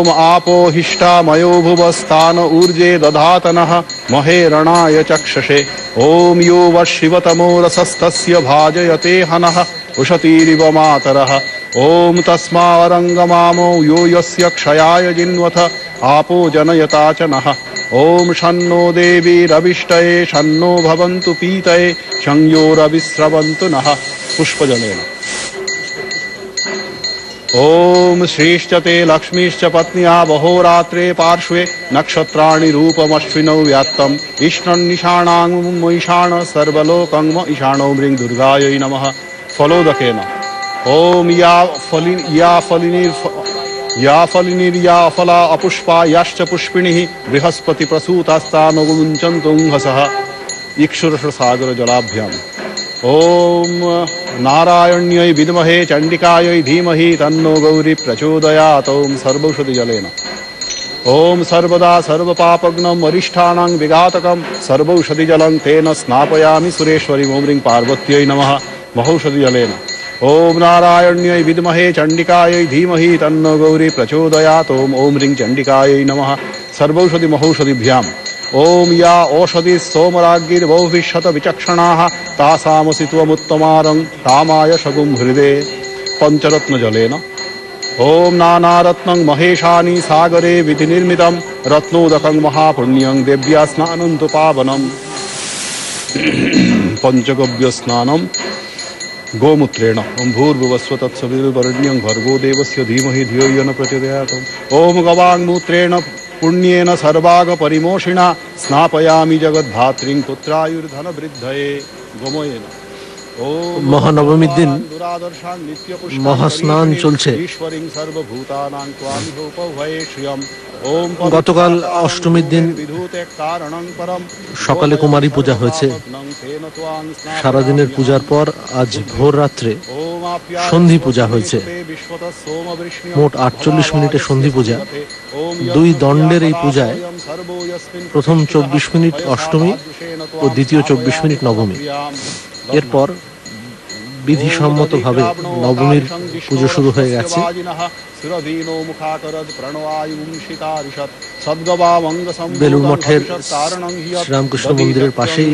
ओम आपो हिष्टा मयो भुवस्थान ऊर्जे दधातनः महे रणाय चक्षसे ओम यो वशिवतमो रसस्तस्य भाजयते हनः उशतीरिव मातरः ओम तस्मारंगमामो यो यस्य क्षयाय जिन्वथ आपो जनयता च नः ओम शन्नो देवीरविष्टये शन्नो भवन्तु पीतये संयोरविस्रवन्तु नः। पुष्पजलेन ओम श्रीश्च ते लक्ष्मीश्च पत्न्या बहोरात्रे पार्श्वे नक्षत्राणि रूपमश्विनौ व्यात्तम् इष्णन्निषाणाङ्मैषाण सर्वलोकङ्म ईशाणौ म्रीं दुर्गायै नमः। फलोदकेन ओम या फलिनिर्या फला अपुष्पा याश्च पुष्पिणिः बृहस्पति प्रसूतास्तानुगुञ्चन्तुं हसः। इक्षुरसागर जलाभ्याम् ओम नारायण्यै विद्महे चण्डिकायै धीमहि तन्नो गौरी प्रचोदयात्। ओम सर्वौषधि जलेन ओम सर्वदा सर्वपापग्नं वरिष्ठानां विघातकं सर्वौषधि जलं तेन स्नापयामि सुरेश्वरी। ओम ह्रीं पार्वत्यै नमः। महौषधि जलेन ओम नारायण्यै विद्महे चण्डिकायै धीमहि तन्नो गौरी प्रचोदयात्। ओम ह्रीं चण्डिकायै नमः। सर्वौषधि महौषधिभ्याम् ओम या ओषधि सोमराज्ञिर्बहुभिः विचक्षणाः तासामसि त्वमुत्तमारं कामाय शगुं हृदे। पंचरत्न जलेन ओम नानारत्नं महेशानि सागरे विधिनिर्मितं रत्नोदकं महापुण्यं देव्या स्नानं तु पावनम्। पंचगव्य स्नानं गोमूत्रेण ओम भूर्भुवस्व तत्सवितुर्वरेण्यं भर्गो देवस्य धीमहि धियो यो न प्रचोदयात्। ओम गवाङ्मूत्रेण पुण्येन सर्वाग परिमोषिणा स्नापयामि जगद्धात्रीं पुत्रायुर्धनवृद्धये। गोमयेन মহানবমীর দিন মহাস্নান চলছে। গতকাল অষ্টমীর দিন সকালে কুমারী পূজা হয়েছে। সারাদিনের পূজার পর আজ ভোর রাত্রে সন্ধি পূজা হয়েছে। মোট 48 মিনিটের সন্ধি পূজা। দুই দণ্ডের এই পূজায় প্রথম 24 মিনিট অষ্টমী ও দ্বিতীয় 24 মিনিট নবমী। এরপর বিধিসম্মতভাবে নবমীর পুজো শুরু হয়ে গেছে। বেলুড় মঠের শ্রীরামকৃষ্ণ মন্দিরের পাশেই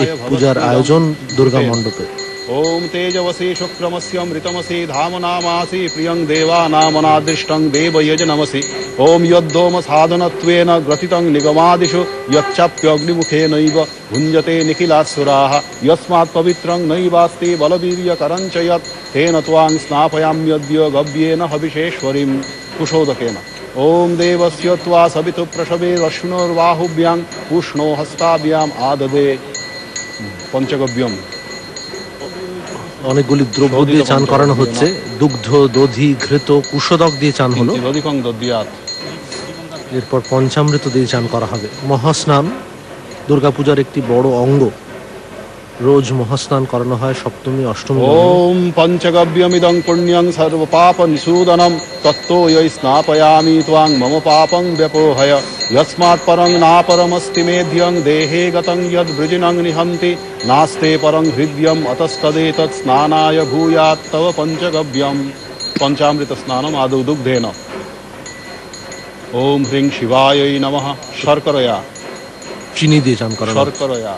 এই পূজার আয়োজন দুর্গা মণ্ডপে। ओम तेजवसे शुक्रमस्य मृतमसे धामनामासि प्रियं देवानामनादृष्टं देवयजनमसि। ओम यद्धोम साधनत्वेन ग्रथितं निगमादिषु यच्चाप्यग्निमुखेनैव भुञ्जते निखिलासुराः यस्मात् पवित्रं नैवास्ति बलवीर्यकरं च यत् तेन त्वां स्नापयाम्यद्य गव्येन हविषेश्वरीं। कुशोदकेन ओम देवस्य त्वा सवितु प्रसवे रश्मिनोर्बाहुभ्यां उष्णो हस्ताभ्याम् आददे। पंचगव्यम অনেকগুলি দ্রব্য দিয়ে চান করানো হচ্ছে। দুগ্ধ, দধি, ঘৃত, কুশোদক দিয়ে চান হলো। এরপর পঞ্চামৃত দিয়ে চান করা হবে। মহাস্নান দুর্গাপূজার একটি বড় অঙ্গ। রোজ মহাস্নান করানো হয় সপ্তমী, অষ্টমী। ওম পঞ্চগব্যমিদং পুণ্যং সর্বপাপ নিষূদনম তত্তো यै স্নাপয়ামি ত্বাং মম পাপং ব্যপোহয় यस्मात् परं नापरमस्ति मेध्यं देहे गतं यद् वृजिनं निहन्ति नास्ते परं हृद्यम् अतस्तदेतत् स्नानाय भूयात् तव पंचगव्यम्। पंचामृत स्नानम् आदौ दुग्धेन। ओम ह्रीं शिवायै नमः। शर्करया চিনি দিয়ে চান করা। शर्करया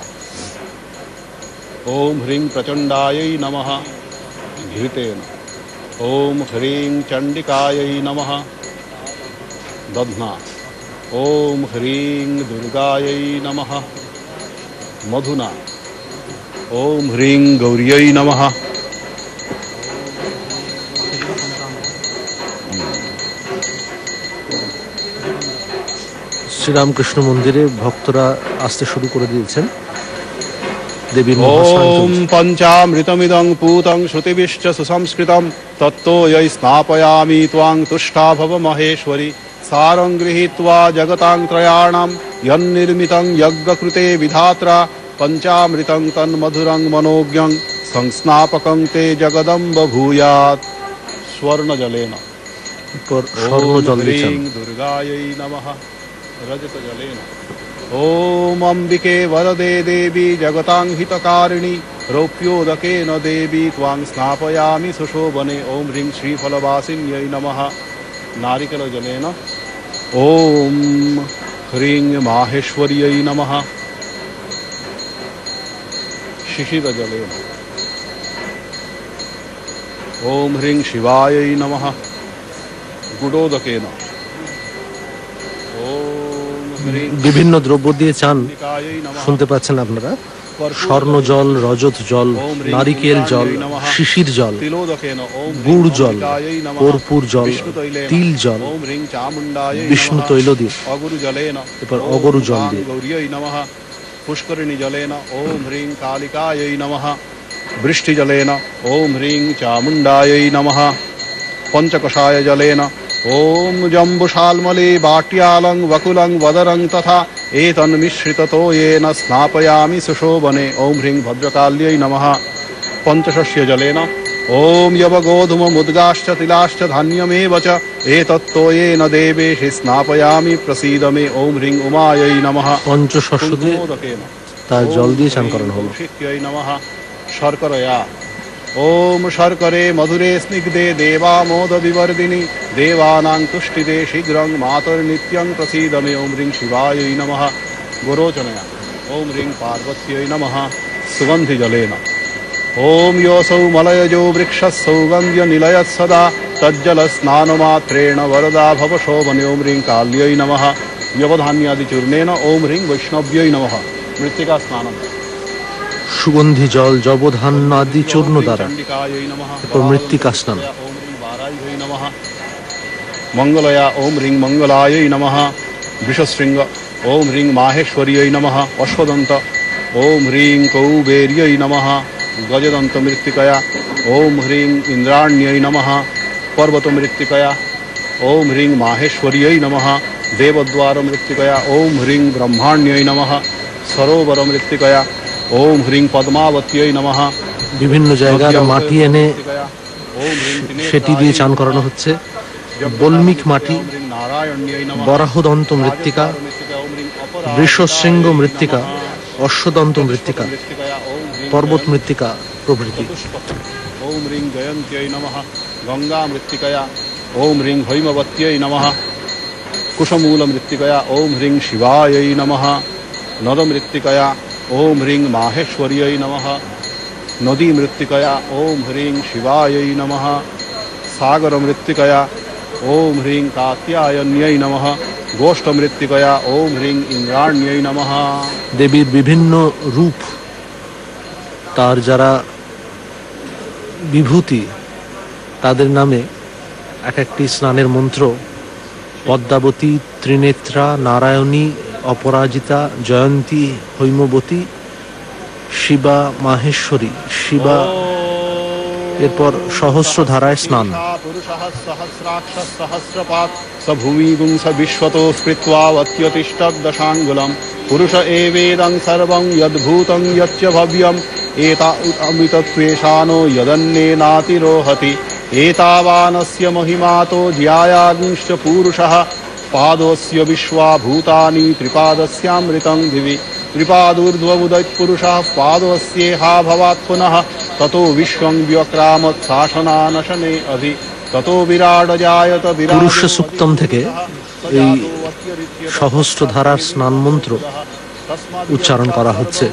ओम ह्रीं प्रचण्डायै नमः। घृतेन ओम ह्रीं चण्डिकायै नमः। दध्ना ओम ह्रीं दुर्गायै नमः। मधुना ओम ह्रीं गौर्यै नमः। শ্রীরামকৃষ্ণ মন্দিরে ভক্তরা আসতে শুরু করে দিয়েছেন। ओम पंचामृतमिदं पूतं श्रुतिभिश्च सुसंस्कृतं तत्तो यै स्नापयामि त्वां तुष्टा भव महेश्वरी। सारं गृहीत्वा जगतां त्रयाणां यन्निर्मितं यज्ञकृते विधात्रा पंचामृतं तन्मधुरं मनोज्ञं संस्नापकं ते जगदम्ब भूयात्। स्वर्णजलेन ओम ह्रीं दुर्गायै नमः। रजतजलेन ओम अंबिके वरदे देवी जगतां हितकारिणी रौप्योदकेन देवी त्वां स्नापयामि सुशोभने। ओम ह्रीं श्रीफलवासिन्यै नमः। नारिकेलजलेन ॐ ह्रीं माहेश्वर्यै नमः शिशिरजलेन ॐ ह्रीं शिवायै नमः गुडोदकेन বিভিন্ন দ্রব্য দিয়ে চান শুনতে পাচ্ছেন আপনারা। স্বর্ণ জল, রজত জল, নারিকেল জল, শিশির জল, গুড় জল, কর্পূর জল, তিল জল, বিষ্ণু তৈল দিয়ে, এরপর অগরু জল দিয়ে। पुष्करिणी जलेन ओम ह्रीं कालिकायै नमः वृष्टिजलेन ओम ह्रीं चामुण्डायै नमः पंचकषाय जलेन ओम जम्बुशाल्मले बाट्यालं वकुलं वदरं तथा एतन्मिश्रिततो येन स्नापयामि सुशोभने ओम ह्रीं भद्रकाल्यै नमः पंचशस्य जलेन ओम यवगोधूममुद्गाश्च तिलाश्च धान्यमेव च एतत्तो येन देवेषु स्नापयामि प्रसीद मे ओम ह्रीं उमायै नमः পঞ্চশস্য দিয়ে তার জল দিয়ে চান করানো হলো। नमः शर्करया ओम शर्करे मधुरे स्निग्धे देवामोद विवर्धिनि देवानां तुष्टिदे शीघ्रं मातर्नित्यं प्रसीद मे ओम ह्रीं शिवायै नमः गोरोचनया ओम ह्रीं पार्वत्यै नमः सुगन्धिजलेन ओम योऽसौ मलयजो वृक्षः सौगन्ध्य निलयत् सदा तज्जल स्नानमात्रेण वरदा भव शोभने ओम ह्रीं काल्यै नमः यवधान्यादिचूर्णेन ओम ह्रीं वैष्णव्यै नमः मृत्तिका स्नानम् সুগন্ধি জল, যবধান্য আদি চূর্ণ দ্বারা, এরপর মৃত্তিকা স্নান। ओम ह्रीं वाराह्यै नमः मंगलया ओम ह्रीं मंगलायै नमः वृषशृंग ओम ह्रीं माहेश्वर्यै नमः अश्वदन्त ओम ह्रीं कौबेर्यै नमः गजदंत मृत्तिकया ओम ह्रीं इंद्राण्यै नमः पर्वत मृत्तिकया ओम ह्रीं माहेश्वर्यै नमः देवद्वार मृत्तिकया ओम ह्रीं ब्रह्माण्यै नमः सरोवर मृत्तिकया ओम ह्रीं पद्मावत्यै नमः বিভিন্ন জায়গার মাটি এনে সেটি দিয়ে চান করানো হচ্ছে। বল্মিক মাটি, বরাহদন্ত মৃত্তিকা, বৃষশৃঙ্গ মৃত্তিকা, অশ্বদন্ত মৃত্তিকা, पर्वत मृत्तिका प्रभृति। ओम ह्रीं जयन्त्यै नमः गंगा मृत्तिकया ओम ह्रीं हैमवत्यै नमः कुशमूल मृत्तिकया ओम ह्रीं शिवायै नमः नद मृत्तिकया ओम ह्रीं माहेश्वर्यै नमः नदी मृत्तिकया ओम ह्रीं शिवायै नमः सागर मृत्तिकया ओम ह्रीं कात्यायन्यै नमः गोष्ठ मृत्तिकया ओम ह्रीं इंद्राण्यै नमः। देवीर विभिन्न रूप, তার যারা বিভূতি, তাদের নামে এক একটি স্নানের মন্ত্র। পদ্মাবতী, ত্রিনেত্রা, নারায়ণী, অপরাজিতা, জয়ন্তী, হৈমবতী, শিবা, মাহেশ্বরী, শিবা, এরপর সহস্র ধারায় স্নান। ভূমিগুং স বিশ্বতো স্পৃত্বা অত্যতিষ্ঠদশাঙ্গুলম পুরুষ এবেদং সর্বং যদ্ভূতং যচ্চ ভব্যম एता अमृतत्वेषानो यदन्नेनातिरोहति एतावानस्य महिमातो ज्यायागुंश्च पूरुषः पादोऽस्य विश्वा भूतानि त्रिपादस्यामृतं दिवि त्रिपादूर्ध्वमुदयत्पुरुषः पादोऽस्येहा भवात् पुनः ततो विश्वं व्यक्रामत् शासनानशने अधि ततो विराड जायत পুরুষ সুক্তম থেকে এই সহস্র ধারার স্নান মন্ত্র উচ্চারণ করা হচ্ছে।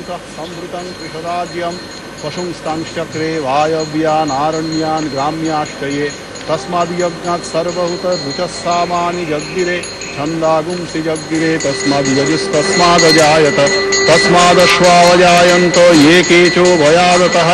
पशुंस्तांश्चक्रे वायव्यानारण्यान् ग्राम्याश्चये तस्माद्यज्ञात् सर्वहुतरुचस्सामानि जग्गिरे छन्दागुंसि जग्गिरे तस्माद्यजुस्तस्मादजायत तस्मादश्वावजायन्तो ये केचो भयादतः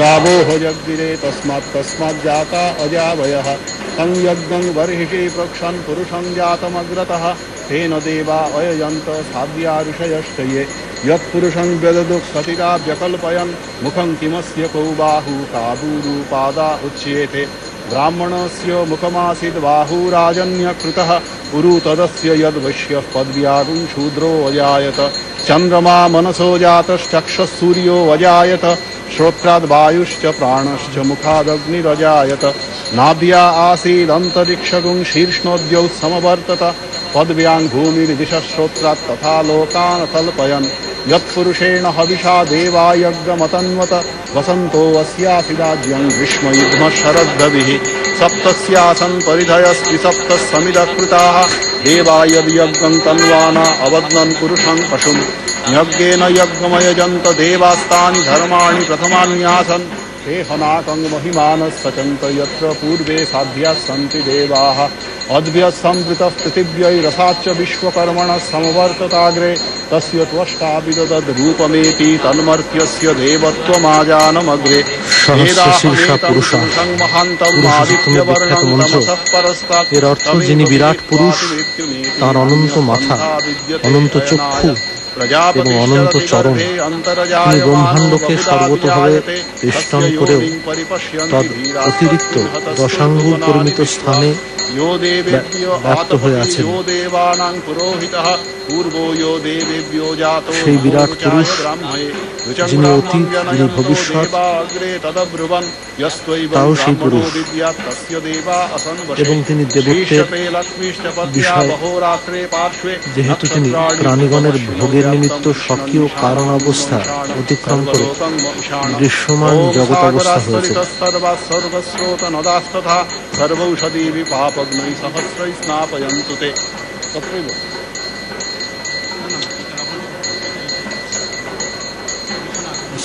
गावोह जग्गिरे तस्माज्जाता अजावयः तं यज्ञं बर्हिषि प्रक्षन् पुरुषं जातमग्रतः तेन देवा अयजन्त साध्या ऋषयश्चये यत्पुरुषं व्यददुः सतिता व्यकल्पयन् मुखं किमस्य कौ बाहु काबूरुपादा उच्येते ब्राह्मणस्य मुखमासीद् बाहुराजन्यकृतः पुरु तदस्य यद्वैश्यः पद्व्यागुं शूद्रो अजायत चन्द्रमा मनसो जातश्चक्षः सूर्यो अजायत श्रोत्राद् वायुश्च प्राणश्च मुखादग्निरजायत नाभ्या आसीदन्तरिक्षगुं शीर्ष्णोद्यौ समवर्तत पद्व्यां भूमिर्दिशः श्रोत्रात् तथा लोकान् कल्पयन् यत्पुरुषेण हविषा देवा यज्ञमतन्वत वसन्तो अस्यासिदाज्यं ग्रीष्मयुग्मः शरद्रविः सप्तस्यासन् परिधयस्त्रिसप्तः समिदकृताः देवा यद्यज्ञं तन्वाना अवद्नन् पुरुषं पशुम् यज्ञेन यज्ञमयजन्त देवास्तानि धर्माणि प्रथमान्यासन् ते हनाकं महिमानः सचन्त यत्र पूर्वे साध्याः सन्ति देवाः अद्भ्यः संवृतः पृथिव्यैरसाच्च विश्वकर्मणः समवर्तताग्रे तस्य त्वष्टा विददद् रूपमेति तन्मर्त्यस्य देवत्वमाजानमग्रे সহস্রশীর্ষা পুরুষা পুরুষোত্তমের বিখ্যাত মন্ত্র। এর অর্থ যিনি বিরাট পুরুষ, তার অনন্ত মাথা, অনন্ত চক্ষু এবং অনন্ত চরণ, তিনি ব্রহ্মাণ্ডকে সর্বতভাবে বেষ্টন করেও তদ অতিরিক্ত দশাঙ্গুল পরিমিত স্থানে ব্যক্ত হয়ে আছেন। সেই বিরাট পুরুষ যিনি অতীত, যিনি ভবিষ্যৎ, তাও সেই পুরুষ, এবং তিনি দেবত্বের বিষয়, যেহেতু তিনি প্রাণীগণের ভোগের নিমিত্ত স্বকীয় কারণ অবস্থা অতিক্রম করে দৃশ্যমান জগৎ অবস্থা হয়েছে।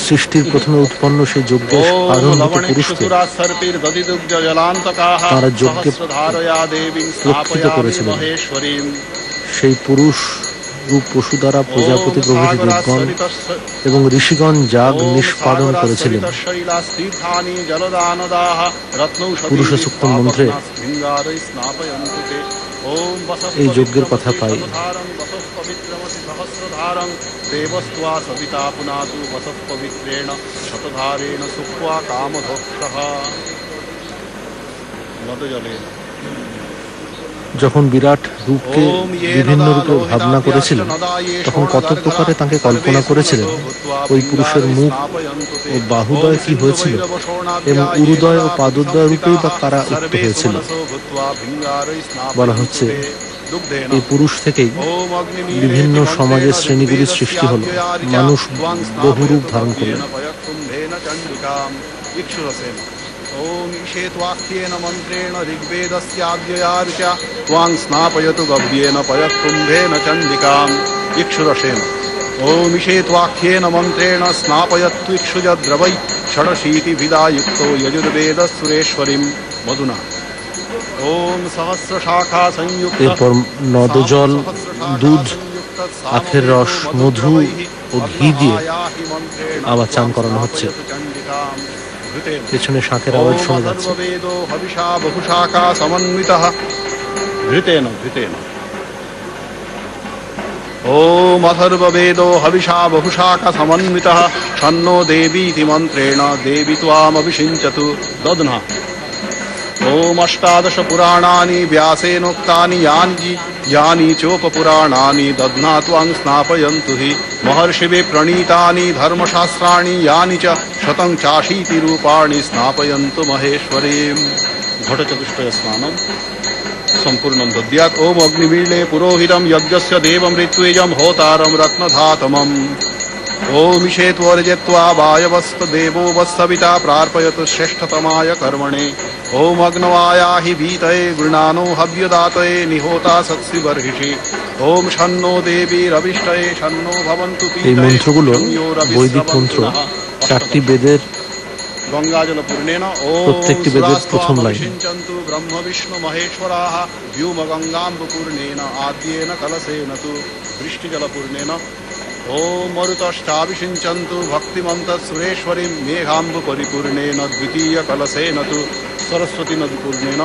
সৃষ্টির প্রথমে উৎপন্ন সেই যজ্ঞের আরম্ভিত পুরুষকে তারা যজ্ঞে প্রক্ষিত করেছিলেন। সেই পুরুষ রূপ পশু দ্বারা প্রজাপতি প্রভৃতি দেবগণ এবং ঋষিগণ যাগ নিষ্পাদন করেছিলেন। পুরুষসূক্তম মন্ত্রে এই যজ্ঞের কথা পাই। যখন বিরাট রূপকে বিভিন্ন রূপে ভাবনা করেছিলেন, তখন কত প্রকারে তাকে কল্পনা করেছিলেন। ওই পুরুষের মুখ ও বাহুদয় কি হয়েছিল এবং উরুদয় ও পাদোদয় রূপেই বা কারা উক্ত হয়েছিল। বলা হচ্ছে এই পুরুষ থেকেই বিভিন্ন সমাজের শ্রেণীগুলির সৃষ্টি হল। মানুষ বহু রূপ ধারণ করলেন। ओम ईशेत्वाख्येन मन्त्रेण ऋग्वेदस्याद्यया ऋचा त्वां स्नापयतु गव्येन पयत्कुम्भेन चण्डिकां इक्षुरसेन। ओम ईशेत्वाख्येन मन्त्रेण स्नापयत्विक्षुजद्रवै षडशीतिभिदा युक्तो यजुर्वेदसुरेश्वरीं मधुना। ओम सहस्रशाखा संयुक्त। এরপর নদজল, দুধ, আখের রস, মধু ও ঘি দিয়ে আবার চান করানো হচ্ছে। পেছনে শাঁখের আওয়াজ শোনা যাচ্ছে। ओम अथर्ववेदो हविषा बहुशाखा समन्वितः छन्नो देवीति मन्त्रेण देवी त्वामभिषिञ्चतु दध्ना। ओम अष्टादश पुराणानि व्यासेनोक्तानि यानि चोपपुराणानि दध्ना त्वां स्नापयन्तु हि महर्षिभिः प्रणीतानि धर्मशास्त्राणि यानि च शतं चाशीति रूपाणि स्नापयन्तु महेश्वरीं। घटचतुष्टय स्नानं सम्पूर्णं दद्यात्। ओम अग्निमीळे पुरोहितं यज्ञस्य देवं ऋत्विजं होतारं रत्नधातमम्। ओम ईशेत्वर्जयत्वा वायवस्तदेवो वत्सविता प्रार्पयतु श्रेष्ठतमाय कर्मणे। ओम अग्नवायाहि भीतये गृणानो हव्यदातये निहोता सत्सि बर्हिषि। ओम शन्नो देवी रविष्टये शन्नो भवन्तु पीतये। এই মন্ত্রগুলো বৈদিক মন্ত্র, চারটি বেদের गंगाजलपूर्णेन। প্রত্যেকটি বেদের প্রথম লাইন। ब्रह्म विष्णु महेश्वराः व्योम गंगाम्बपूर्णेन आद्येन कलसेन तु वृष्टिजलपूर्णेन। ओम मरुतश्चाभिषिञ्चन्तु भक्तिमन्तः सुरेश्वरीं मेघाम्बु परिपूर्णेन द्वितीय कलसेन तु सरस्वती नदीपूर्णेन।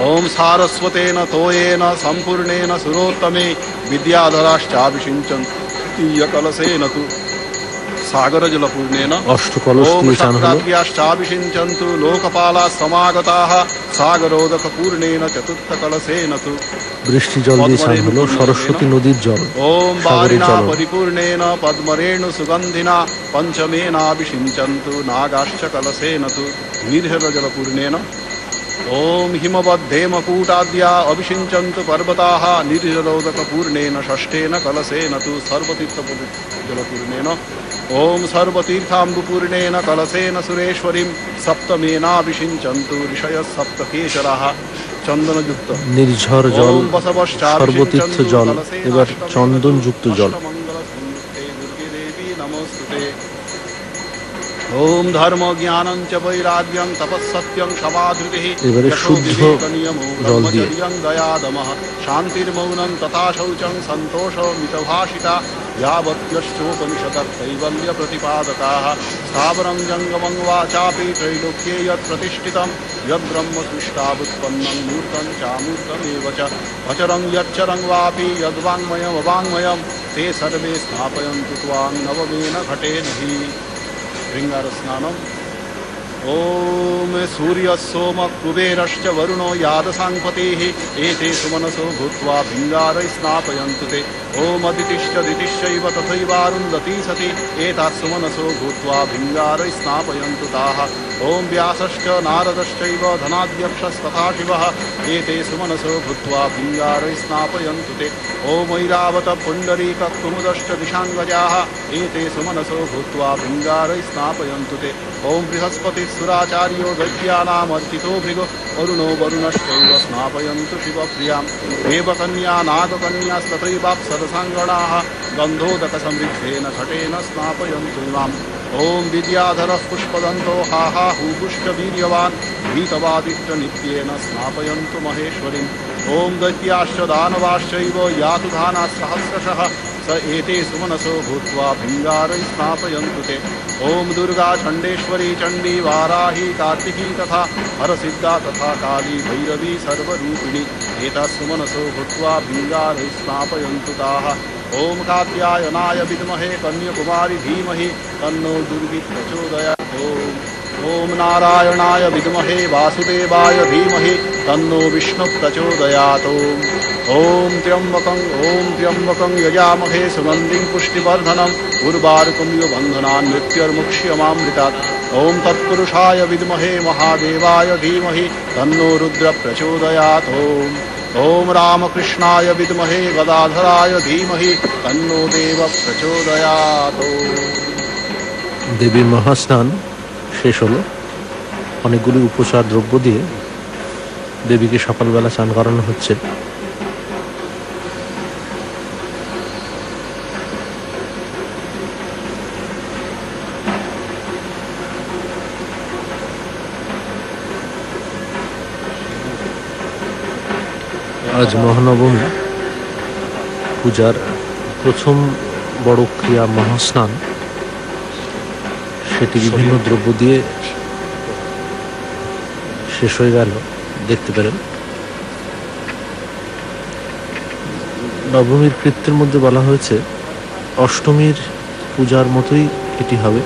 ओम सारस्वतेन तोयेन सम्पूर्णेन सुरोत्तमे विद्याधराश्चाभिषिञ्चन्तु तृतीय कलसेन तु सागर जलपूर्णेन। অষ্টকলশ দিয়ে চান হলো। क्षत्राद्याश्चाभिषिञ्चन्तु लोकपाला समागताः सागरोदक पूर्णेन चतुर्थ कलसेन तु বৃষ্টি জল দিয়ে চান হলো, সরস্বতী নদীর জল। ओम वारिणा परिपूर्णेन पद्मरेणु सुगन्धिना पंचमेनाभिषिञ्चन्तु नागाश्च कलसेन तु निर्जल जलपूर्णेन। ॐ हिमवद्धेमकूटाद्या अभिषिञ्चन्तु पर्वताः निर्जलोदकपूर्णेन षष्ठेन कलशेन तु सर्वतीर्थजलपूर्णेन ॐ सर्वतीर्थाम्बुपूर्णेन कलशेन सुरेश्वरीं सप्तमेनाभिषिञ्चन्तु ऋषयः सप्तकेशराः চন্দনযুক্ত নির্ঝর জল, সর্বতীর্থ জল, এবার চন্দনযুক্ত জল। ওম ধর্ম জ্ঞানং চ বৈরাগ্যং তপঃসত্যং সমাধৃতিঃ এবারে শুদ্ধ জল দিয়ে দয়াদমঃ শান্তির্মৌনং তথা শৌচং সন্তোষ মিতভাষিতা यावत्यश्चोपनिषदः कैवल्य प्रतिपादकाः स्थावरं जङ्गमं वा चापि त्रैलोक्ये यत् प्रतिष्ठितं यद्ब्रह्म सृष्टावुत्पन्नं मूर्तं चामूर्तमेव च अचरं यच्चरं वापि यद्वाङ्मयमवाङ्मयं ते सर्वे स्थापयन्तु त्वां नवमेन घटेन हि शृङ्गारस्नानम् ॐ सूर्यः सोमः कुबेरश्च वरुणो यादसाङ्पतिः एते सुमनसो भूत्वा भिङ्गारैः स्नापयन्तु ते ॐ अदितिश्च दितिश्चैव तथैवारुन्धती सति एताः सुमनसो भूत्वा भिङ्गारैः स्नापयन्तु ताः ॐ व्यासश्च नारदश्चैव धनाध्यक्षस्तथा शिवः एते सुमनसो भूत्वा भिङ्गारैः स्नापयन्तु ते ॐ ऐरावतः पुण्डरीकः कुमुदश्च दिशाङ्गजाः एते सुमनसो भूत्वा भिङ्गारैः स्नापयन्तु ते ॐ बृहस्पतिः सुराचार्यो दैत्यानामर्चितो भृगो वरुणो वरुणश्चैव स्नापयन्तु शिवप्रियां देवकन्या नागकन्यास्तथैवाप्सरसाङ्गणाः गन्धोदकसमृद्धेन घटेन स्नापयन्तु इमाम् ॐ विद्याधरः पुष्पदन्तो हाहाहुपुश्च वीर्यवान् भीतवादित्यनित्येन स्नापयन्तु महेश्वरीम् ॐ दैत्याश्च दानवाश्चैव यातु धानाः सहस्रशः स एते सुमनसो भूत्वा भिङ्गारैः स्नापयन्तु ते ॐ दुर्गा चण्डेश्वरी चण्डी वाराही कार्तिकी तथा हरसिद्धा तथा काली भैरवी सर्वरूपिणी एताः सुमनसो भूत्वा भिङ्गारैः स्नापयन्तु ताः ॐ कात्यायनाय विद्महे कन्याकुमारी धीमहि तन्नो दुर्गी प्रचोदयात् ॐ नारायणाय विद्महे वासुदेवाय धीमहि तन्नो विष्णु प्रचोदयात् ॐ त्र्यम्बकं यजामहे सुगन्धिं पुष्टिवर्धनम् उर्वारुकमिव बन्धनान् मृत्युर्मुक्ष्यमामृतात् ॐ तत्पुरुषाय विद्महे महादेवाय धीमहि तन्नो रुद्र प्रचोदयात् ॐ रामकृष्णाय विद्महे गदाधराय धीमहि तन्नो देव प्रचोदयात्। দেবীর মহাস্নান শেষ হলো। অনেকগুলি উপচার দ্রব্য দিয়ে দেবীকে সকালবেলা স্নান করানো হচ্ছে। আজ মহানবমী, পূজার প্রথম বড় ক্রিয়া মহাস্নান, সেটি বিভিন্ন দ্রব্য দিয়ে শেষ হয়ে গেল দেখতে পেলেন। নবমীর কৃত্যের মধ্যে বলা হয়েছে অষ্টমীর পূজার মতোই এটি হবে।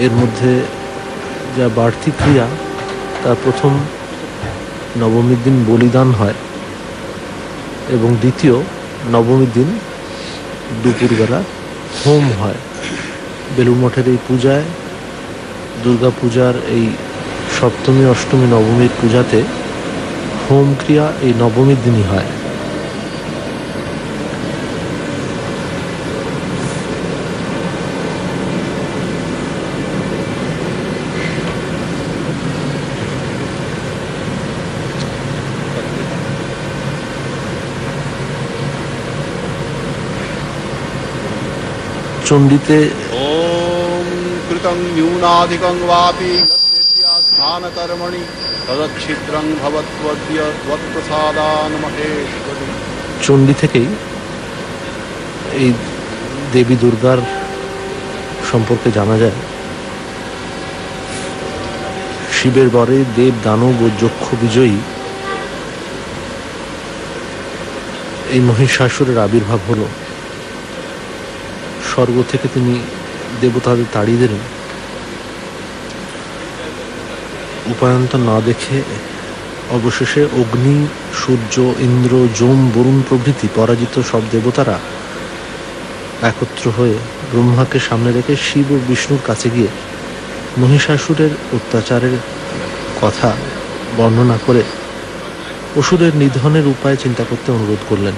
এর মধ্যে যা বাড়তি ক্রিয়া, তা প্রথম নবমীর দিন বলিদান হয় এবং দ্বিতীয় নবমীর দিন দুপুরবেলা হোম হয়। বেলুড় মঠের এই পূজায়, দুর্গা পূজার এই সপ্তমী অষ্টমী নবমীর পূজাতে হোম ক্রিয়া এই নবমীর দিনই হয়। চণ্ডীতে ॐ कृतं न्यूनाधिकं वापि स्नानकर्मणि तदच्छिद्रं भवत्वद्य त्वत्प्रसादान् महेश्वरी। চণ্ডী থেকেই এই দেবী দুর্গার সম্পর্কে জানা যায়। শিবের বরে দেব দানব ও যক্ষ বিজয়ী এই মহিষাসুরের আবির্ভাব হলো। স্বর্গ থেকে তিনি দেবতাদের তাড়িয়ে দিলেন। উপায়ন্তর না দেখে অবশেষে অগ্নি, সূর্য, ইন্দ্র, যম, বরুণ প্রভৃতি পরাজিত সব দেবতারা একত্র হয়ে ব্রহ্মাকে সামনে রেখে শিব ও বিষ্ণুর কাছে গিয়ে মহিষাসুরের অত্যাচারের কথা বর্ণনা করে অসুরের নিধনের উপায় চিন্তা করতে অনুরোধ করলেন।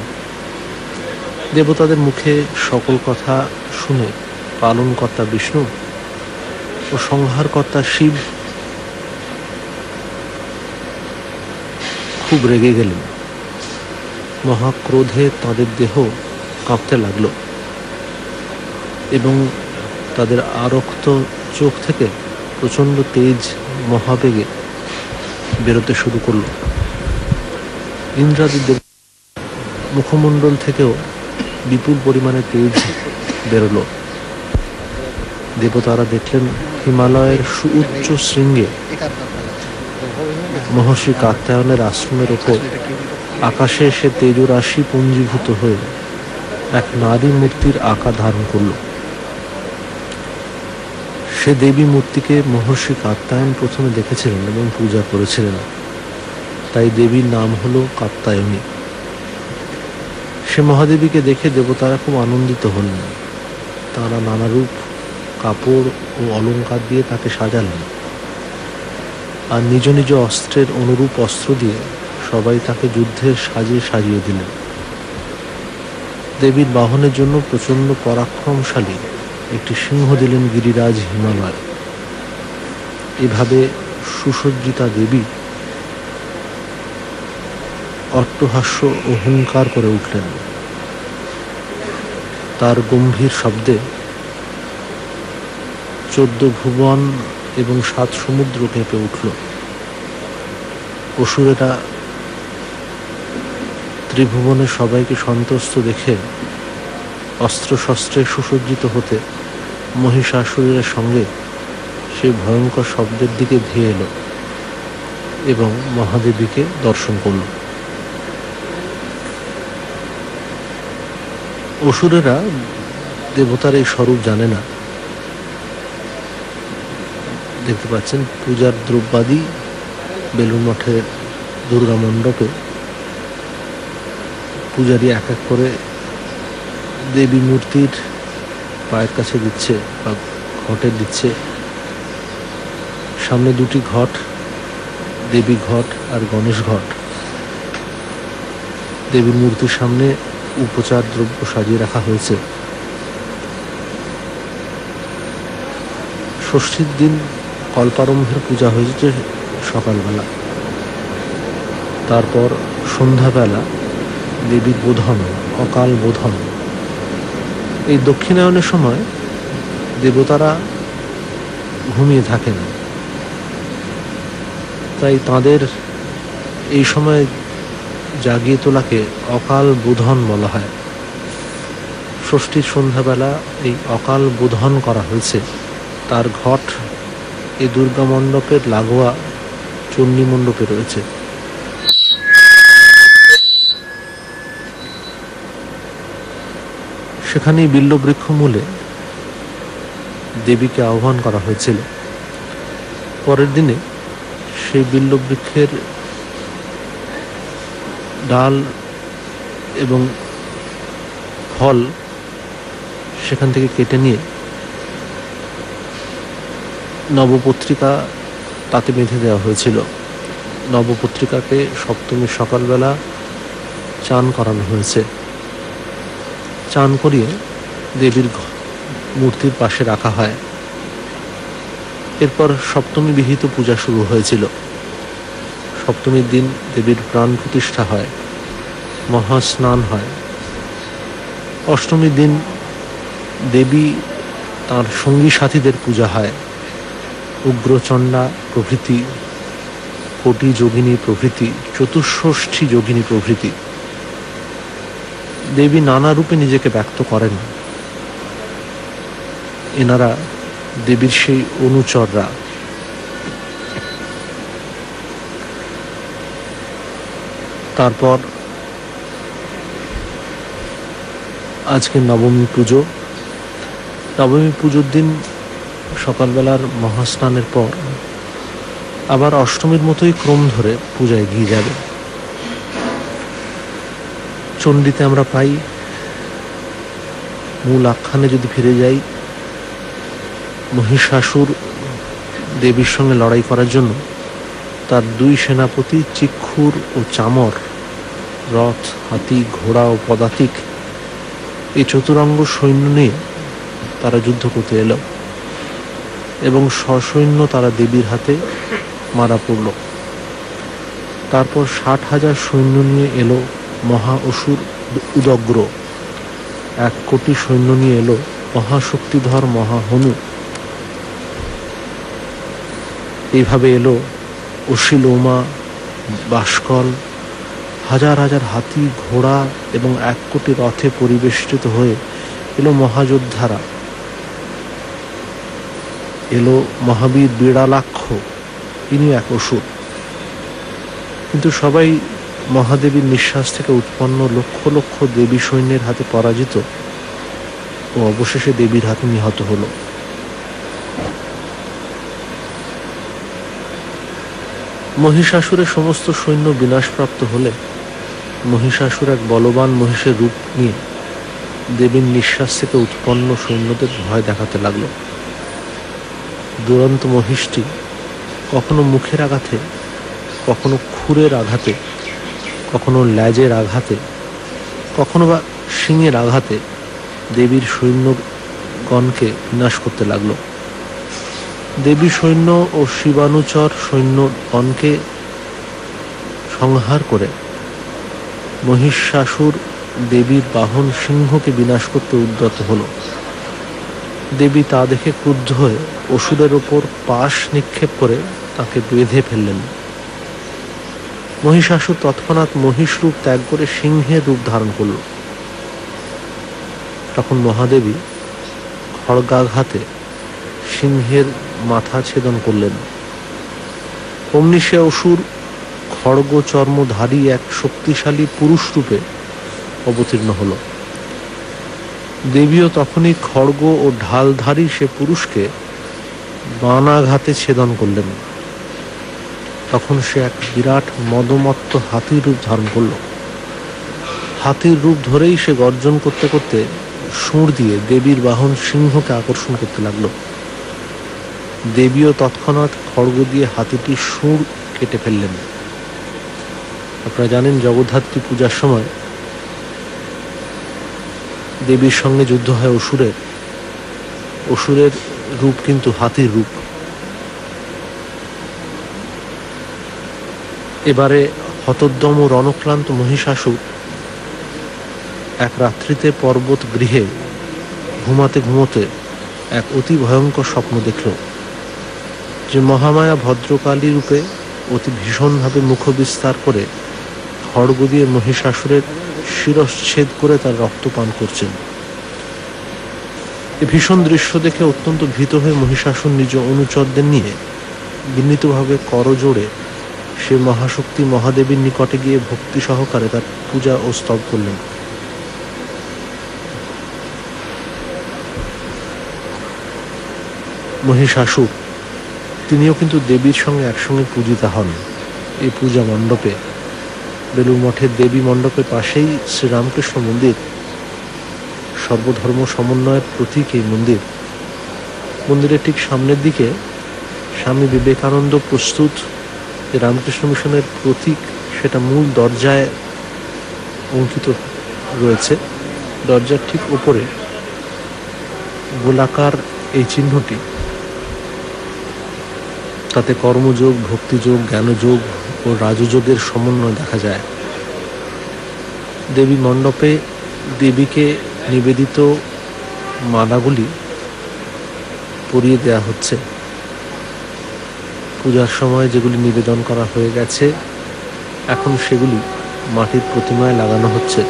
দেবতাদের মুখে সকল কথা শুনে পালনকর্তা বিষ্ণু ও সংহারকর্তা শিব খুব রেগে গেলেন। মহাক্রোধে তাদের দেহ কাঁপতে লাগল এবং তাদের আরক্ত চোখ থেকে প্রচণ্ড তেজ মহাবেগে বেরোতে শুরু করল। ইন্দ্রাদি দেব মুখমণ্ডল থেকেও বিপুল পরিমাণে তেজ বেরোল। দেবতারা দেখলেন হিমালয়ের সুউচ্চ শৃঙ্গে মহর্ষি কাত্যায়নের আশ্রমের ওপর আকাশে এসে তেজরাশি পুঞ্জীভূত হয়ে এক নারী মূর্তির আকার ধারণ করল। সে দেবী মূর্তিকে মহর্ষি কাত্যায়ন প্রথমে দেখেছিলেন এবং পূজা করেছিলেন, তাই দেবীর নাম হলো কাত্যায়নী। সে মহাদেবীকে দেখে দেবতারা খুব আনন্দিত হলেন। তারা নানা রূপ কাপড় ও অলঙ্কার দিয়ে তাকে সাজালেন আর নিজ নিজ অস্ত্রের অনুরূপ অস্ত্র দিয়ে সবাই তাকে যুদ্ধের সাজে সাজিয়ে দিলেন। দেবীর বাহনের জন্য প্রচণ্ড পরাক্রমশালী একটি সিংহ দিলেন গিরিরাজ হিমালয়। এভাবে সুসজ্জিতা দেবী অট্টহাস্য ও হুঙ্কার করে উঠলেন। তার গম্ভীর শব্দে 14 ভুবন এবং 7 সমুদ্র কেঁপে উঠল। অসুরেরা ত্রিভুবনের সবাইকে সন্ত্রস্ত দেখে অস্ত্রশস্ত্রে সুসজ্জিত হতে মহিষাসুরের সঙ্গে সেই ভয়ঙ্কর শব্দের দিকে ধেয়ে এলো এবং মহাদেবীকে দর্শন করল। অসুরেরা দেবতার এই স্বরূপ জানে না। দেখতে পাচ্ছেন পূজার দ্রব্যাদি বেলুড় মঠের দুর্গা মণ্ডপে পূজারী এক এক করে দেবী মূর্তির পায়ের কাছে দিচ্ছে বা ঘটে দিচ্ছে। সামনে 2টি ঘট, দেবী ঘট আর গণেশ ঘট। দেবীর মূর্তির সামনে উপচার দ্রব্য সাজিয়ে রাখা হয়েছে। ষষ্ঠীর দিন কল্পারম্ভের পূজা হয়েছে সকালবেলা। তারপর সন্ধ্যাবেলা দেবীর বোধন, অকাল বোধন। এই দক্ষিণায়নের সময় দেবতারা ঘুমিয়ে থাকেন, তাই তাদের এই সময় জাগিয়ে তোলাকে অকাল বোধন বলা হয়। ষষ্ঠীর সন্ধ্যাবেলা এই অকাল বোধন করা হয়েছে। তার ঘট এই দুর্গা মণ্ডপের লাগোয়া চণ্ডী মণ্ডপে রয়েছে। সেখানেই বিল্লবৃক্ষ মূলে দেবীকে আহ্বান করা হয়েছিল। পরের দিনে সেই বিল্লবৃক্ষের ডাল এবং ফল সেখান থেকে কেটে নিয়ে নবপত্রিকা তাতে বেঁধে দেওয়া হয়েছিল। নবপত্রিকাকে সপ্তমীর সকালবেলা চান করানো হয়েছে। চান করিয়ে দেবীর মূর্তির পাশে রাখা হয়। এরপর সপ্তমী বিহিত পূজা শুরু হয়েছিল। সপ্তমীর দিন দেবীর প্রাণ প্রতিষ্ঠা হয়, মহাস্নান হয়। অষ্টমীর দিন দেবী তার সঙ্গী সাথীদের পূজা হয়। উগ্রচণ্ডা প্রভৃতি, কোটি যোগিনী প্রভৃতি, চতুষ্ষষ্ঠী যোগিনী প্রভৃতি। দেবী নানা রূপে নিজেকে ব্যক্ত করেন। এনারা দেবীর সেই অনুচররা। তারপর আজকে নবমী পুজো। নবমী পুজোর দিন সকালবেলার মহাস্নানের পর আবার অষ্টমীর মতোই ক্রম ধরে পূজা এগিয়ে যাবে। চণ্ডীতে আমরা পাই, মূল আখ্যানে যদি ফিরে যাই, মহিষাসুর দেবীর সঙ্গে লড়াই করার জন্য তার দুই সেনাপতি চিক্ষুর ও চামর, রথ, হাতি, ঘোড়া ও পদাতিক, এই চতুরঙ্গ সৈন্য নিয়ে তারা যুদ্ধ করতে এলো এবং সসৈন্য তারা দেবীর হাতে মারা পড়ল। তারপর 60,000 সৈন্য নিয়ে এলো মহা অসুর উদগ্র, 1 কোটি সৈন্য নিয়ে এলো মহাশক্তিধর মহাহনু। এইভাবে এলো অশিলোমা, বাষ্কল, হাজার হাজার হাতি, ঘোড়া এবং 1 কোটি রথে পরিবেষ্টিত হয়ে এলো মহাযোদ্ধারা। এলো মহাবীর বিড়ালাক্ষ, ইনি এক অসুর। কিন্তু সবাই মহাদেবীর নিঃশ্বাস থেকে উৎপন্ন লক্ষ লক্ষ দেবী সৈন্যের হাতে পরাজিত ও অবশেষে দেবীর হাতে নিহত হল। মহিষাসুরের সমস্ত সৈন্য বিনাশপ্রাপ্ত হলে মহিষাসুর এক বলবান মহিষের রূপ নিয়ে দেবীর নিঃশ্বাস থেকে উৎপন্ন সৈন্যদের ভয় দেখাতে লাগল। দুরন্ত মহিষটি কখনো মুখের আঘাতে, কখনো খুরের আঘাতে, কখনো ল্যাজের আঘাতে, কখনো বা শিঙের আঘাতে দেবীর সৈন্যগণকে বিনাশ করতে লাগল। দেবী সৈন্য ও শিবানুচর সৈন্যগণকে সংহার করে মহিষাসুর দেবীর বাহন সিংহকে বিনাশ করতে উদ্যত হল। দেবী তা দেখে ক্রুদ্ধ হয়ে অসুরের ওপর পাশ নিক্ষেপ করে তাকে বেঁধে ফেললেন। মহিষাসুর তৎক্ষণাৎ মহিষ রূপ ত্যাগ করে সিংহের রূপ ধারণ করল। তখন মহাদেবী খড়গাঘাতে সিংহের মাথা ছেদন করলেন। অমনি সে অসুর খড়গ চর্মধারী এক শক্তিশালী পুরুষ রূপে অবতীর্ণ হল। দেবীও তখনই খড়গ ও ঢালধারী সে পুরুষকে বানাঘাতে ছেদন করলেন। তখন সে এক বিরাট মদমত্ত হাতির রূপ ধারণ করল। হাতির রূপ ধরেই সে গর্জন করতে করতে সুর দিয়ে দেবীর বাহন সিংহকে আকর্ষণ করতে লাগলো। দেবীও তৎক্ষণাৎ খড়গ দিয়ে হাতিটির সুর কেটে ফেললেন। আপনারা জানেন, জগদ্ধাত্রী পূজার সময় দেবীর সঙ্গে যুদ্ধ হয় অসুরের। অসুরের রূপ কিন্তু হাতির রূপ। এবারে হতোদ্যম রণক্লান্ত মহিষাসুর এক রাত্রিতে পর্বত গৃহে ঘুমাতে ঘুমোতে এক অতি ভয়ঙ্কর স্বপ্ন দেখল যে মহামায়া ভদ্রকালী রূপে অতি ভীষণভাবে মুখ বিস্তার করে খড়গ দিয়ে মহিষাসুরের শিরচ্ছেদ করে তার রক্ত পান করছেন। এই ভীষণ দৃশ্য দেখে অত্যন্ত ভীত হয়ে মহিষাসুর নিজ অনুচরদের নিয়ে বিনীতভাবে করজোড়ে সে মহাশক্তি মহাদেবীর নিকটে গিয়ে ভক্তি সহকারে তার পূজা ও স্তব করলেন। মহিষাসুর তিনিও কিন্তু দেবীর সঙ্গে একসঙ্গে পূজিতা হন। এই পূজা মণ্ডপে, বেলুড় মঠের দেবী মণ্ডপের পাশেই শ্রীরামকৃষ্ণ মন্দির, সর্বধর্ম সমন্বয়ের প্রতীক এই মন্দির। মন্দিরের ঠিক সামনের দিকে স্বামী বিবেকানন্দ প্রস্তুত যে রামকৃষ্ণ মিশনের প্রতীক, সেটা মূল দরজায় অঙ্কিত রয়েছে। দরজার ঠিক উপরে গোলাকার এই চিহ্নটি, তাতে কর্মযোগ, ভক্তিযোগ, জ্ঞানযোগ ও রাজযোগের সমন্বয় দেখা যায়। দেবী মণ্ডপে দেবীকে নিবেদিত মালাগুলি পরিয়ে দেয়া হচ্ছে। পূজার সময় যেগুলি নিবেদন করা হয়ে গেছে, এখন সেগুলি মাটির প্রতিমায় লাগানো হচ্ছে।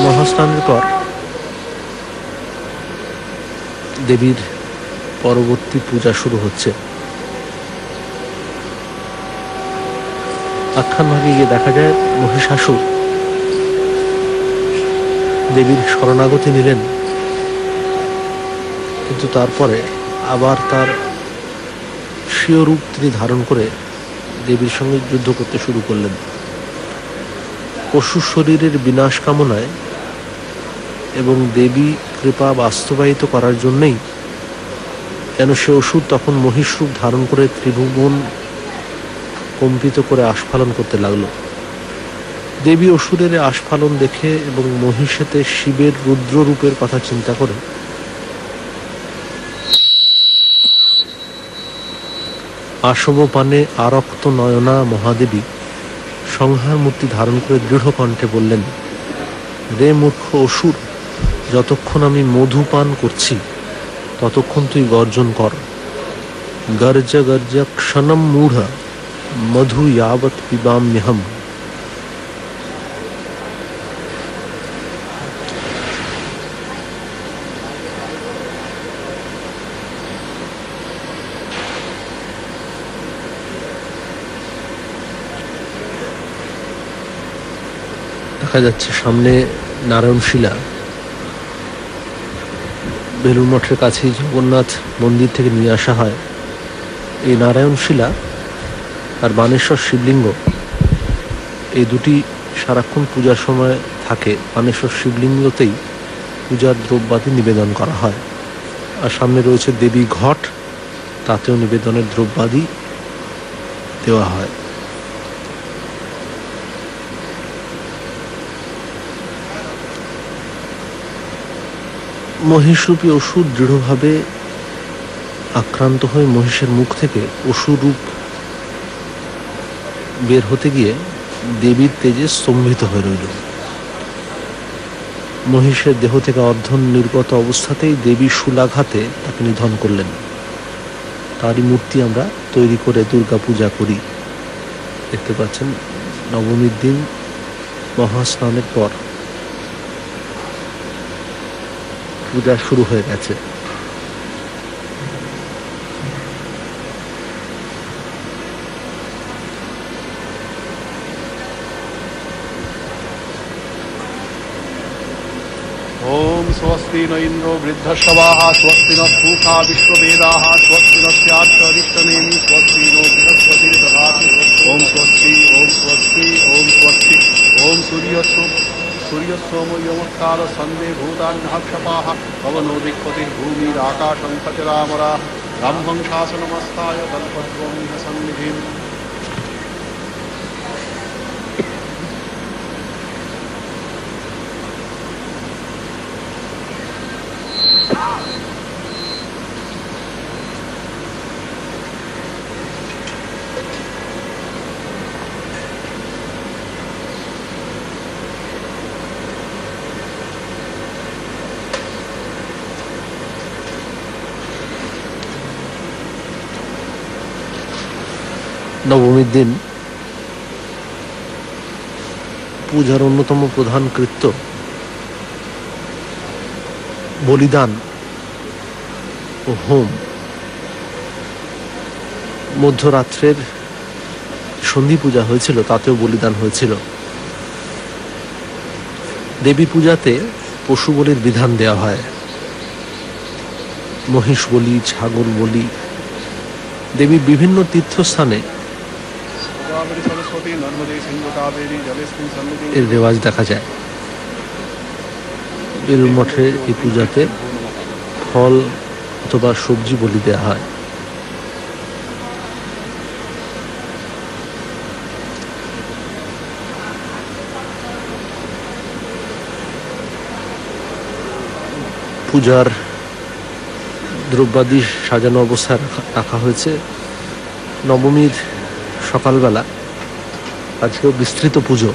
মহাস্নানের পর দেবীর পরবর্তী পূজা শুরু হচ্ছে। আখ্যান ভাগে গিয়ে দেখা যায় মহিষাসুর দেবীর শরণাগতি নিলেন, কিন্তু তারপরে আবার তার স্বীয় রূপ তিনি ধারণ করে দেবীর সঙ্গে যুদ্ধ করতে শুরু করলেন। পশু শরীরের বিনাশ কামনায় এবং দেবী কৃপা বাস্তবায়িত করার জন্যই যেন সে অসুর তখন মহিষরূপ ধারণ করে ত্রিভুবন কম্পিত করে আস্ফালন করতে লাগলো। দেবী অসুরের আস্ফালন দেখে এবং মহিষেতে শিবের রুদ্র রূপের কথা চিন্তা করে আসব পানে আরক্ত নয়না মহাদেবী সংহার মূর্তি ধারণ করে দৃঢ় কণ্ঠে বললেন, রে মূর্খ অসুর, যতক্ষণ আমি মধু পান করছি ততক্ষণ তুই গর্জন কর। গর্জ গর্জ ক্ষণম মূঢ় মধু যাবৎ পিবাম্যহম। দেখা যাচ্ছে সামনে নারায়ণশিলা। বেলুড় মঠের কাছেই জগন্নাথ মন্দির থেকে নিয়ে আসা হয় এই নারায়ণশিলা আর বানেশ্বর শিবলিঙ্গ। এই দুটি সারাক্ষণ পূজার সময় থাকে। বানেশ্বর শিবলিঙ্গতেই পূজার দ্রব্যাদি নিবেদন করা হয়, আর সামনে রয়েছে দেবী ঘট, তাতেও নিবেদনের দ্রব্যাদি দেওয়া হয়। মহিষরূপী অসুর দৃঢ়ভাবে আক্রান্ত হয়ে মহিষের মুখ থেকে অসুর রূপ বের হতে গিয়ে দেবীর তেজে স্তম্ভিত হয়ে রইল। মহিষের দেহ থেকে অর্ধন নির্গত অবস্থাতেই দেবী শূলাঘাতে তাকে নিধন করলেন। তারই মূর্তি আমরা তৈরি করে দুর্গা পূজা করি। দেখতে পাচ্ছেন নবমীর দিন মহাস্নানের পর পূজা শুরু হয়ে গেছে। ओम स्वस्ति न इंद्रो वृद्धश्रवाः स्वस्ति न पूषा विश्ववेदाः स्वस्ति न स्याच्चरिष्टनेमि स्वस्ति नो बृहस्पतिर्दधातु ओम स्वस्ति ओम स्वस्ति ओम स्वस्ति ओम सूर्यसोमो यमत्काल सन्धे भूतान्यः क्षपाः पवनो दिक्पतिर्भूमिराकाशं सचरामराः ब्रह्मं शासनमस्ताय तत्पद्मं इह सन्निधिम्। নবমীর দিন পূজার অন্যতম প্রধান কৃত্য বলিদান ও হোম। মধ্যরাত্রের সন্ধি পূজা হয়েছিল, তাতেও বলিদান হয়েছিল। দেবী পূজাতে পশু বলির বিধান দেওয়া হয়। মহিষ বলি, ছাগল বলি। দেবীর বিভিন্ন তীর্থস্থানে এর রেওয়াজ দেখা যায়। বেলুড় মঠে এই পূজাতে ফল অথবা সবজি বলি দেওয়া হয়। পূজার দ্রব্যাদি সাজানো অবস্থায় রাখা হয়েছে। নবমীর সকালবেলা আজকেও বিস্তৃত পুজো।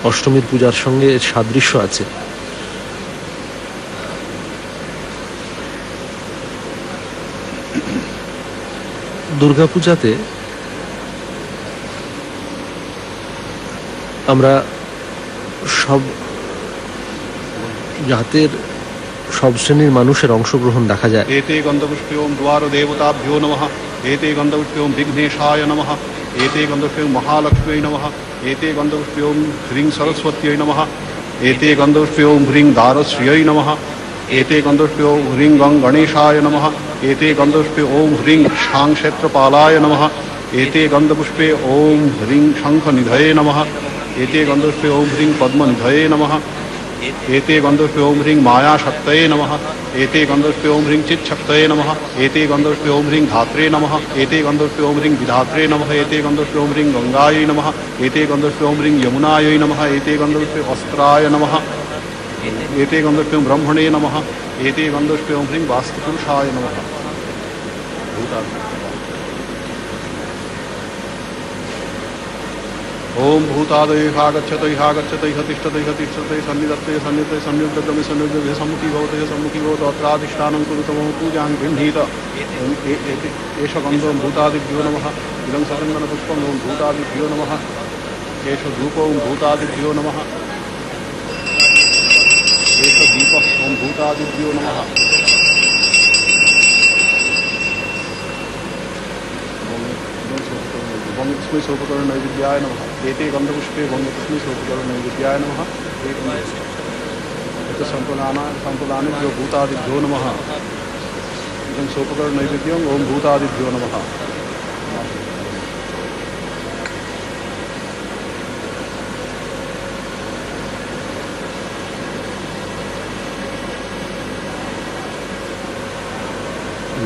অষ্টমীর পূজার সঙ্গে এর সাদৃশ্য আছে। দুর্গাপূজাতে আমরা সব জাতের সব শ্রেণীর মানুষের অংশগ্রহণ দেখা যায়। एते गन्धपुष्पे ओम द्वार देवताभ्यो नमः एते गन्धपुष्पे ओम विघ्नेशाय नमः एते गन्धपुष्पे ओम महालक्ष्म्यै नमः एते गन्धपुष्पे ओम ह्रीं सरस्वत्यै नमः एते गन्धपुष्पे ओम ह्रीं दारश्रियै नमः एते गन्धपुष्पे ओम ह्रीं गणेशाय नमः एते गन्धपुष्पे ओम ह्रीं शां क्षेत्रपालाय नमः एते गन्धपुष्पे ओम ह्रीं शङ्खनिधये नमः एते गन्धपुष्पे ओम ह्रीं पद्मनिधये नमः एते गन्धपुष्पे ओम ह्रीं मायाशक्तये नमः एते गन्धपुष्पे ओम ह्रीं चित्शक्तये नमः एते गन्धपुष्पे ओम ह्रीं धात्रे नमः एते गन्धपुष्पे ओम ह्रीं विधात्रे नमः एते गन्धपुष्पे ओम ह्रीं गंगायै नमः एते गन्धपुष्पे ओम ह्रीं यमुनायै नमः एते गन्धपुष्पे वस्त्राय नमः एते गन्धपुष्पे ब्रह्मणे नमः एते गन्धपुष्पे ओम ह्रीं वास्तुपुरुषाय नमः ओम भूतादय गच्छत गच्छत तिष्ठत तिष्ठत सन्निधत्त सन्निधत्त संयुक्तमे संयुक्त सम्मुखी भवत अत्राधिष्ठानं कुरुतमो पूजां गृह्णीत एष गन्धो भूतादिभ्यो नमः इदं सचन्दनपुष्पम् ओं भूतादिभ्यो नमः एष धूपो ओं भूतादिभ्यो नमः एष दीपः ओं भूतादिभ्यो नमः वंगस्मै सोपकर्ण नैवेद्याय नमः एते गन्धपुष्पे वंगस्मै सोपकर्ण नैवेद्याय नमः संकुलानेभ्यो भूतादिभ्यो नमः इदं सोपकर्ण नैवेद्यं ओं भूतादिभ्यो नमः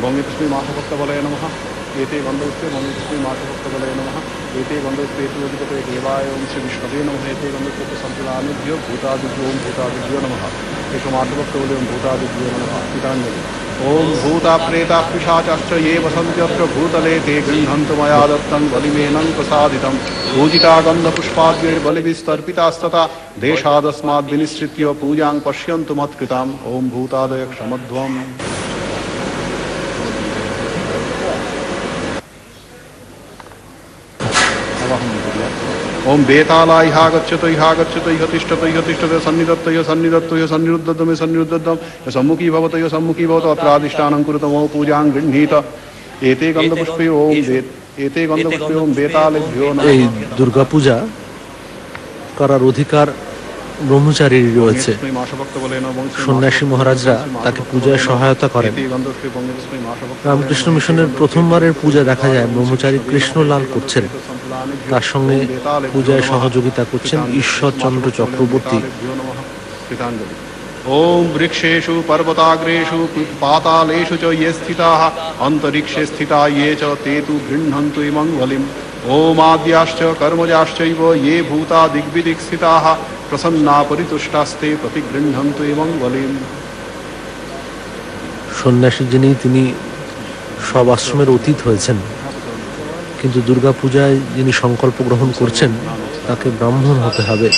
वंगस्मै मासभक्तबलय नमः एते गन्धपुष्पे वंगस्मै मासभक्तबलय नमः एते गन्धपुष्पे अधिपते देवाय ओं श्री विष्णवे नमः एते गन्धपुष्पे संकुलानेभ्यो भूतादिभ्यो ओं भूतादिभ्यो नमः एष मासभक्तबलय ओं भूतादिभ्यो नमः गीताञ्जलि ओं भूता प्रेता पिशाचाश्च ये वसन्त्यत्र भूतले ते गृह्णन्तु मया दत्तं बलिमेनं प्रसादितं पूजिता गन्धपुष्पाद्यैर्बलिभिस्तर्पितास्तथा देशादस्माद् विनिश्चित्य पूजां पश्यन्तु मत्कृताम् ओं भूतादय क्षमध्वम् ओम बेताला इहा गच्छत तिष्ठत सन्निधत्त सन्निरुद्धमे सन्निरुद्धम सम्मुखी भवत अत्राधिष्ठानं कुरुतमो पूजां गृह्णीत एते गन्धपुष्पे ओम बेतालेभ्यो नमः। এই দুর্গা পূজা করার অধিকার ব্রহ্মচারীর রয়েছে। সন্ন্যাসী মহারাজরা তাকে পূজায় সহায়তা করেন। রামকৃষ্ণ মিশনের প্রথমবারের পূজা দেখা যায় ব্রহ্মচারী কৃষ্ণলাল করছেন, তার সঙ্গে পূজায় সহযোগিতা করছেন ঈশ্বরচন্দ্র চক্রবর্তী। ओम वृक्षेषु पर्वताग्रेषु पातालेषु च ये स्थिताः अंतरिक्षे स्थिता ये च ते तु गृह्णन्तु इमं बलिम् ओम आद्याश्च कर्मजाश्चैव ये भूता दिग्विदिक्स्थिताः प्रसन्ना परितुष्टास्ते प्रतिगृह्णन्तु इमं बलिम्। সন্ন্যাসী যিনি তিনি সব আশ্রমের অতীত হয়েছেন, কিন্তু দুর্গা পূজায় যিনি সংকল্প গ্রহণ করছেন তাকে ব্রাহ্মণ হতে হবে।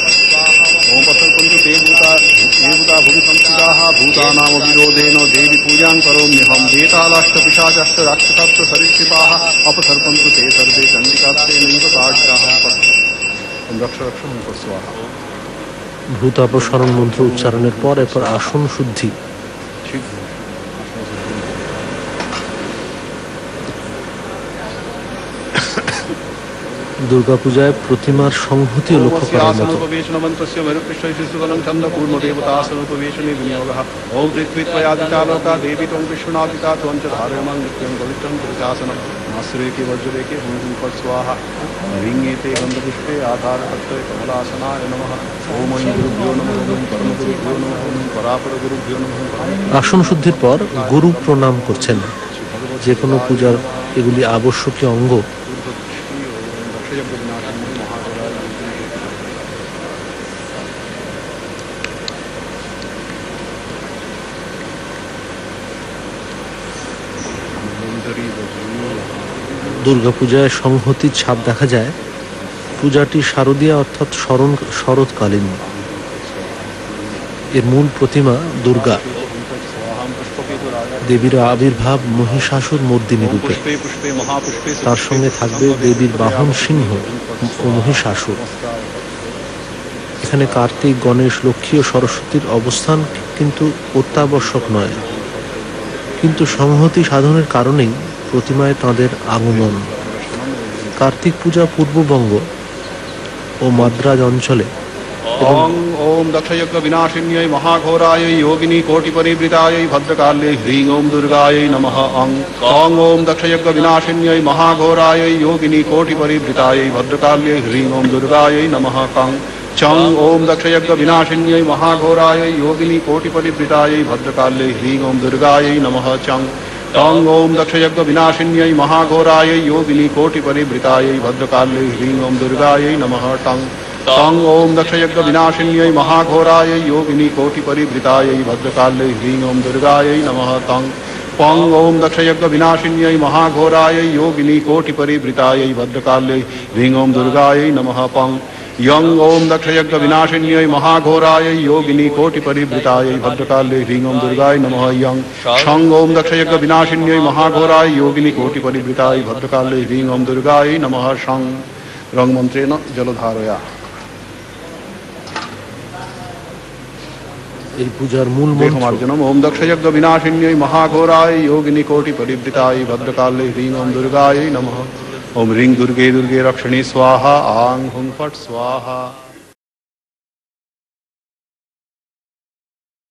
भूतानाम विरोधेन देवी पूजां करोम्यहं बेतालाश्च पिशाचाश्च राक्षसाश्च सरीसृपाः अपसर्पन्तु ते सर्वे चण्डिकास्ते नैव ताडकाः रक्ष रक्ष हमको स्वाहा। ভূত অপসারণ মন্ত্র উচ্চারণের পর এরপর আসন শুদ্ধি। দুর্গা পূজায় প্রতিমার সংহতি লক্ষ্য করার মতো। আসন শুদ্ধির পর গুরু প্রণাম করছেন। যে কোনো পূজার এগুলি আবশ্যকীয় অঙ্গ। দুর্গাপূজায় সংহতির ছাপ দেখা যায়। পূজাটি শারদীয়া অর্থাৎ শরৎকালীন। এর মূল প্রতিমা দুর্গা। দেবীর আবির্ভাব মহিষাসুর মর্দিনী রূপে। তার সঙ্গে থাকবে দেবীর বাহন সিংহ ও মহিষাসুর। এখানে কার্তিক, গণেশ, লক্ষ্মী ও সরস্বতীর অবস্থান কিন্তু অত্যাবশ্যক নয়, কিন্তু সংহতি সাধনের কারণেই প্রতিমায় তাঁদের আগমন। কার্তিক পূজা পূর্ববঙ্গ ও মাদ্রাজ অঞ্চলে ओम दक्षयज्ञ विनाशिन्यै महाघोरायै योगिनी कोटिपरिवृतायै भद्रकाल्यै ह्रीं ओम दुर्गायै नमः। ओं ओम दक्षयज्ञ विनाशिन्यै महाघोरायै योगिनी कोटिपरिवृतायै भद्रकाल्यै ह्रीं ओम दुर्गायै नमः। चं ॐ दक्षयज्ञ विनाशिन्यै महाघोरायै योगिनी कोटिपरिवृतायै भद्रकाल्यै ह्रीं ॐ दुर्गायै नमः चं तं ॐ दक्षयज्ञ विनाशिन्यै महाघोरायै योगिनी कोटिपरिवृतायै भद्रकाल्यै ह्रीं ॐ दुर्गायै नमः तं तं ॐ दक्षयज्ञ विनाशिन्यै महाघोरायै योगिनी कोटिपरिवृतायै भद्रकाल्यै ह्रीं ॐ दुर्गायै नमः तं पं ॐ दक्षयज्ञ विनाशिन्यै महाघोरायै योगिनी कोटिपरिवृतायै भद्रकाल्यै ह्रीं ॐ दुर्गायै नमः पं यं ॐ दक्षयज्ञ विनाशिन्यै महाघोरायै योगिनी कोटिपरिवृतायै भद्रकाल्यै ह्रीं ॐ दुर्गायै नमः यं शं ॐ दक्षयज्ञ विनाशिन्यै महाघोराय योगिनी कोटिपरिवृतायै भद्रकाल्यै ह्रीं ॐ दुर्गायै नमः शं रङ्गमन्त्रेण जलधारया। এই পূজার মূল মন্ত্র ओम दक्षयज्ञ विनाशिन्यै महाघोराय योगिनी कोटिपरिवृतायै भद्रकाल्यै ह्रीं ॐ दुर्गायै नमः। ओम ह्रीं दुर्गे दुर्गे रक्षिणी स्वाहा आं हुं फट् स्वाहा।